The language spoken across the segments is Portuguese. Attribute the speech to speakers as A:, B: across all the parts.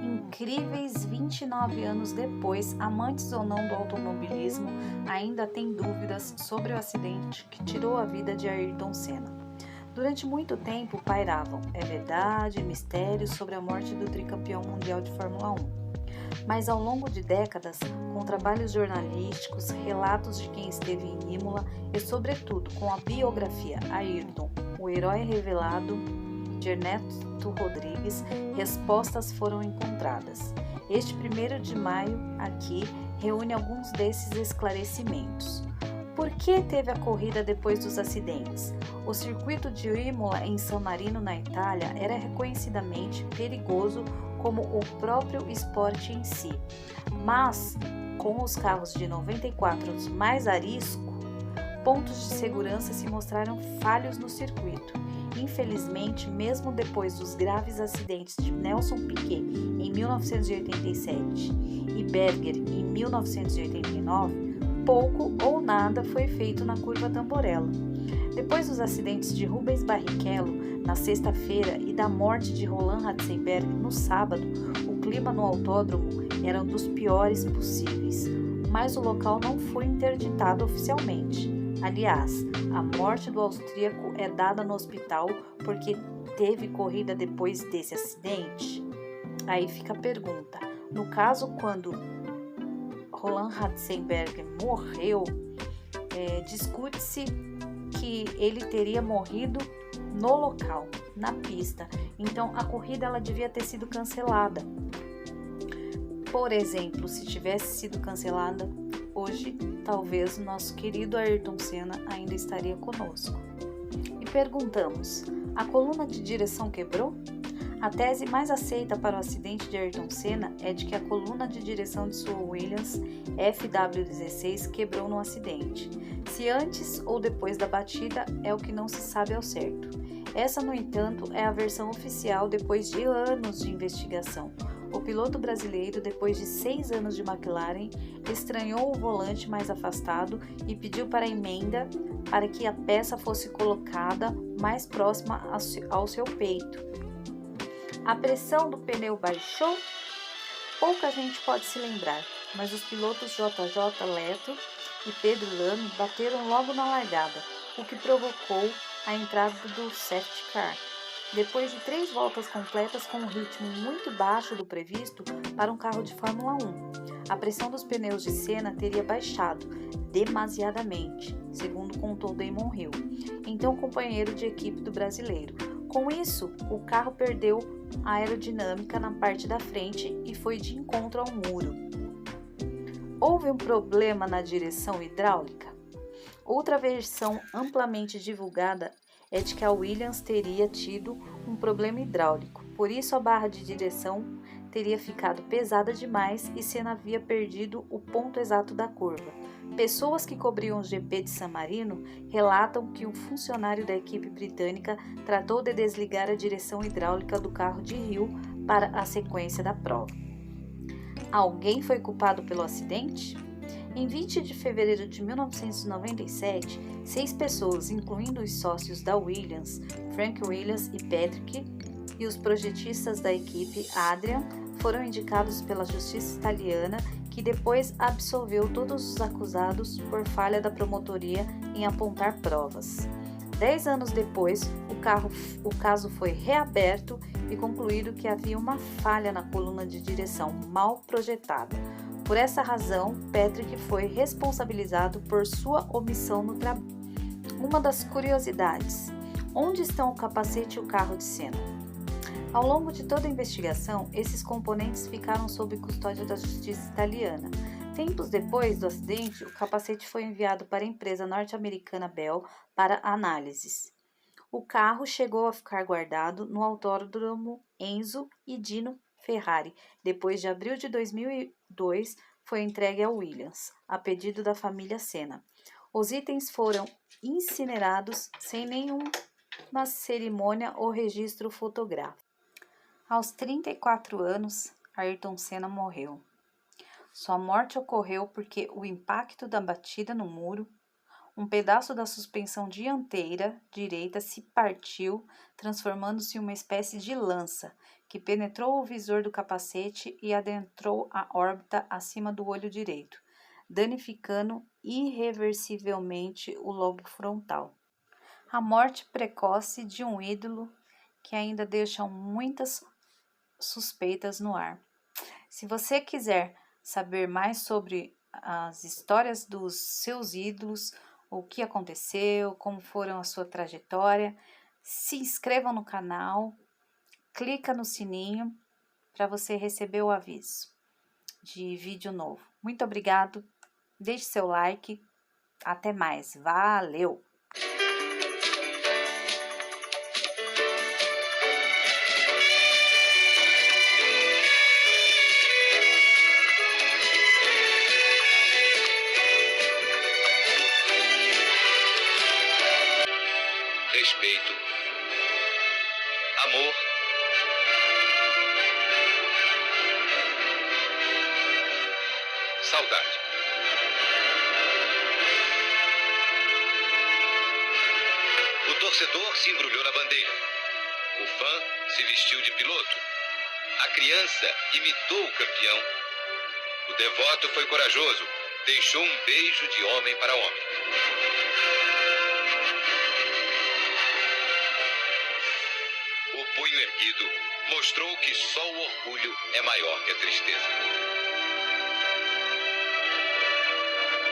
A: Incríveis 29 anos depois, amantes ou não do automobilismo ainda têm dúvidas sobre o acidente que tirou a vida de Ayrton Senna. Durante muito tempo pairavam, é verdade, mistérios sobre a morte do tricampeão mundial de Fórmula 1. Mas ao longo de décadas, com trabalhos jornalísticos, relatos de quem esteve em Imola e, sobretudo, com a biografia Ayrton, o herói revelado de Ernesto Rodrigues, respostas foram encontradas. Este 1º de maio, aqui, reúne alguns desses esclarecimentos. Por que teve a corrida depois dos acidentes? O circuito de Imola em San Marino, na Itália, era reconhecidamente perigoso como o próprio esporte em si. Mas, com os carros de 94 mais a risco, pontos de segurança se mostraram falhos no circuito. Infelizmente, mesmo depois dos graves acidentes de Nelson Piquet em 1987 e Berger em 1989, pouco ou nada foi feito na curva Tamborello. Depois dos acidentes de Rubens Barrichello na sexta-feira e da morte de Roland Ratzenberger no sábado, o clima no autódromo era um dos piores possíveis, mas o local não foi interditado oficialmente. Aliás, a morte do austríaco é dada no hospital porque teve corrida depois desse acidente? Aí fica a pergunta. No caso, quando Roland Ratzenberger morreu, discute-se que ele teria morrido no local, na pista. Então, a corrida ela devia ter sido cancelada. Por exemplo, se tivesse sido cancelada, hoje, talvez o nosso querido Ayrton Senna ainda estaria conosco. E perguntamos, a coluna de direção quebrou? A tese mais aceita para o acidente de Ayrton Senna é de que a coluna de direção de sua Williams FW16 quebrou no acidente. Se antes ou depois da batida é o que não se sabe ao certo. Essa, no entanto, é a versão oficial depois de anos de investigação. O piloto brasileiro, depois de 6 anos de McLaren, estranhou o volante mais afastado e pediu para a emenda para que a peça fosse colocada mais próxima ao seu peito. A pressão do pneu baixou? Pouca gente pode se lembrar, mas os pilotos JJ Leto e Pedro Lamy bateram logo na largada, o que provocou a entrada do safety car. Depois de 3 voltas completas com um ritmo muito baixo do previsto para um carro de Fórmula 1, a pressão dos pneus de Senna teria baixado demasiadamente, segundo contou Damon Hill, então companheiro de equipe do brasileiro. Com isso, o carro perdeu a aerodinâmica na parte da frente e foi de encontro ao muro. Houve um problema na direção hidráulica? Outra versão amplamente divulgada é de que a Williams teria tido um problema hidráulico, por isso a barra de direção teria ficado pesada demais e Senna havia perdido o ponto exato da curva. Pessoas que cobriam o GP de San Marino relatam que um funcionário da equipe britânica tratou de desligar a direção hidráulica do carro de Hill para a sequência da prova. Alguém foi culpado pelo acidente? Em 20 de fevereiro de 1997, 6 pessoas, incluindo os sócios da Williams, Frank Williams e Patrick, e os projetistas da equipe, Adrian, foram indicados pela justiça italiana, que depois absolveu todos os acusados por falha da promotoria em apontar provas. 10 anos depois, o caso foi reaberto e concluído que havia uma falha na coluna de direção mal projetada. Por essa razão, Patrick foi responsabilizado por sua omissão no trabalho. Uma das curiosidades: onde estão o capacete e o carro de Senna? Ao longo de toda a investigação, esses componentes ficaram sob custódia da justiça italiana. Tempos depois do acidente, o capacete foi enviado para a empresa norte-americana Bell para análises. O carro chegou a ficar guardado no autódromo Enzo e Dino Ferrari. Depois de abril de 2002, foi entregue a Williams, a pedido da família Senna. Os itens foram incinerados sem nenhuma cerimônia ou registro fotográfico. Aos 34 anos, Ayrton Senna morreu. Sua morte ocorreu porque o impacto da batida no muro, Um pedaço da suspensão dianteira direita se partiu, transformando-se em uma espécie de lança, que penetrou o visor do capacete e adentrou a órbita acima do olho direito, danificando irreversivelmente o lobo frontal. A morte precoce de um ídolo que ainda deixa muitas suspeitas no ar. Se você quiser saber mais sobre as histórias dos seus ídolos, o que aconteceu, como foram a sua trajetória, se inscreva no canal, clica no sininho para você receber o aviso de vídeo novo. Muito obrigado, deixe seu like, até mais, valeu!
B: Respeito, amor, saudade. O torcedor se embrulhou na bandeira. O fã se vestiu de piloto. A criança imitou o campeão. O devoto foi corajoso, deixou um beijo de homem para homem. O punho erguido mostrou que só o orgulho é maior que a tristeza.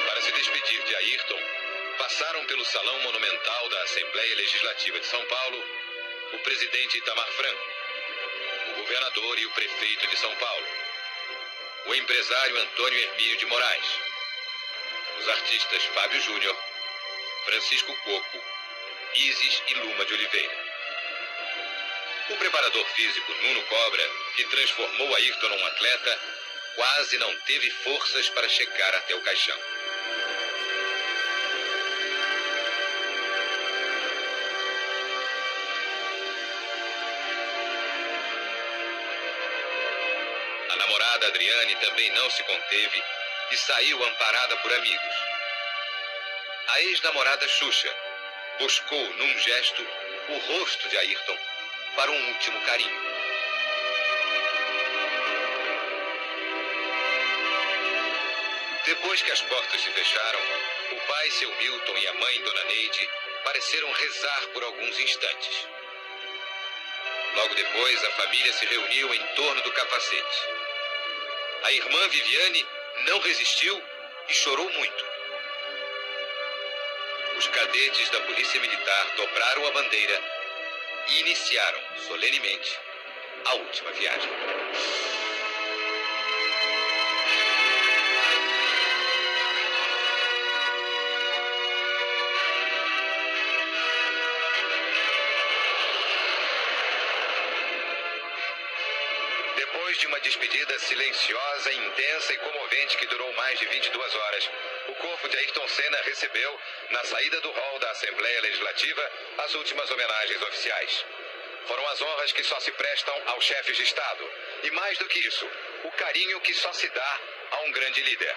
B: Para se despedir de Ayrton, passaram pelo Salão Monumental da Assembleia Legislativa de São Paulo o presidente Itamar Franco, o governador e o prefeito de São Paulo, o empresário Antônio Hermínio de Moraes, os artistas Fábio Júnior, Francisco Coco, Isis e Luma de Oliveira. O preparador físico Nuno Cobra, que transformou Ayrton num atleta, quase não teve forças para chegar até o caixão. A namorada Adriane também não se conteve e saiu amparada por amigos. A ex-namorada Xuxa buscou, num gesto, o rosto de Ayrton para um último carinho. Depois que as portas se fecharam, o pai, seu Milton, e a mãe, dona Neide, pareceram rezar por alguns instantes. Logo depois, a família se reuniu em torno do capacete. A irmã Viviane não resistiu e chorou muito. Os cadetes da Polícia Militar dobraram a bandeira e iniciaram, solenemente, a última viagem. Depois de uma despedida silenciosa, intensa e comovente que durou mais de 22 horas, o corpo de Ayrton Senna recebeu, na saída do hall da Assembleia Legislativa, as últimas homenagens oficiais. Foram as honras que só se prestam aos chefes de Estado. E mais do que isso, o carinho que só se dá a um grande líder.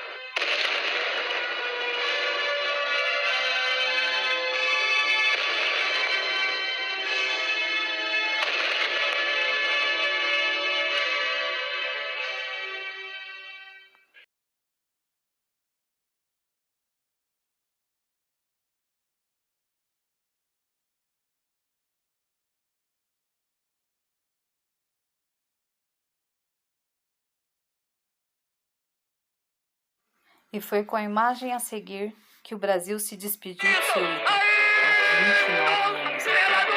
A: E foi com a imagem a seguir que o Brasil se despediu de seu ídolo, há 29 anos atrás.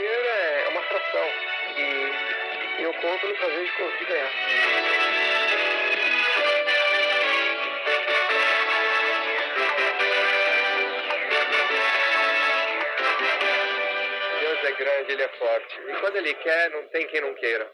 C: É uma fração e eu conto no prazer de ganhar. é grande, ele é forte. E quando ele quer, não tem quem não queira.